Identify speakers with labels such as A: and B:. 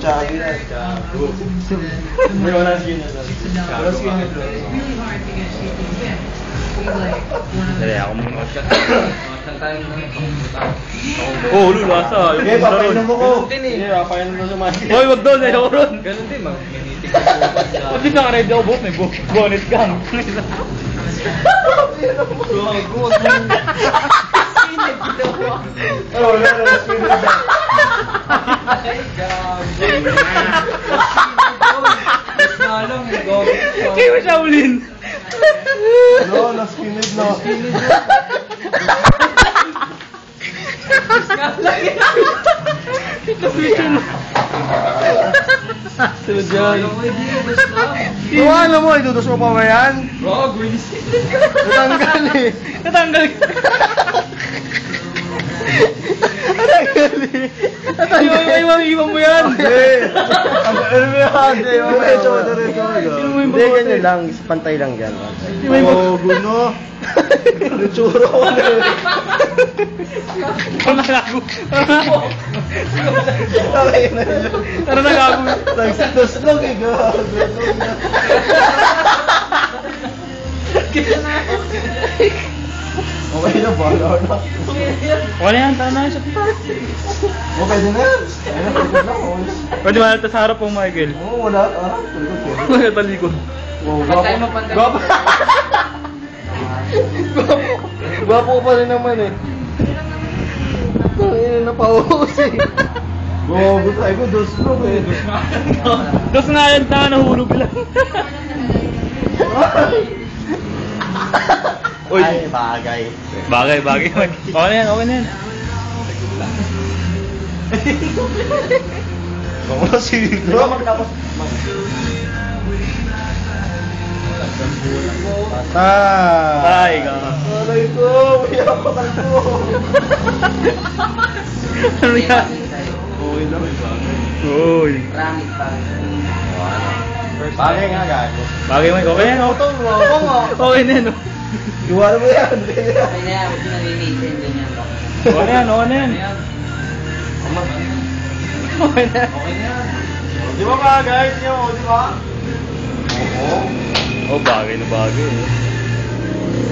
A: Gago yan. Gago. May wala skin na doon. Wala skin na doon.
B: Dali, ako muna.
C: Oh, lulasa.
A: Okay, papainom mo ko. Hindi, papainom mo sa mga.
C: Hoy, wag doon, ayaw ron.
B: Ganun din, mag-minitig
C: Pag di ka ready ako, buhok, may bonnet gang.
A: Gago, wag mo. Oh, wala na skin na doon.
C: Kaya mo siya ulin.
A: No, na-skinhead na. Sino dyan? Kung ano mo, idudos mo pa ba yan?
B: Oo, gulis.
A: Natanggal eh.
C: Natanggal. Iwan mo yan.
A: Ano mo yan? Hindi, ganyan lang. Pantay lang dyan. Oh, guno. Lutsuro ko na yun.
C: Tara nagago.
A: Okay na yun.
C: Tara nagago.
A: Nagsitos-log eh. Gago. Okay na ba?
C: Wala yan, tara na.
A: Okay na yan. Ayun, pagod na ako.
C: Pwede malata sa harap po, Michael.
A: Oo, wala. Tulog ko.
C: Wala talikod.
A: Wow,
B: Pantay mo, pantay mo.
A: Gwapo. Gwapo ko pa rin naman eh. Tangina, napauhos eh. Gogo tayo ko, dos-log eh.
C: Tapos nga yan, tanga nahulog lang.
A: Uy, bagay.
C: Bagay. Okay na yan, okay na yan.
A: Baka na siguro. Pata.
C: Ay, gago.
A: Aray ko, mayapakan ko.
C: Ano yan?
A: Okay lang, bagay.
C: Uy.
B: Rangit pa.
A: Bagay nga, gago.
C: Bagay, Mike. Okay na yan.
A: Ito, wow, wow.
C: Okay na yan.
A: Iwala mo yan.
B: Okay na yan, huwag nalinitin din yan.
C: Okay na yan, okay na yan. Okay na yan.
B: Okay na yan.
A: Di ba bagay? Di ba? Oo.
C: Oh, bagay na bagay.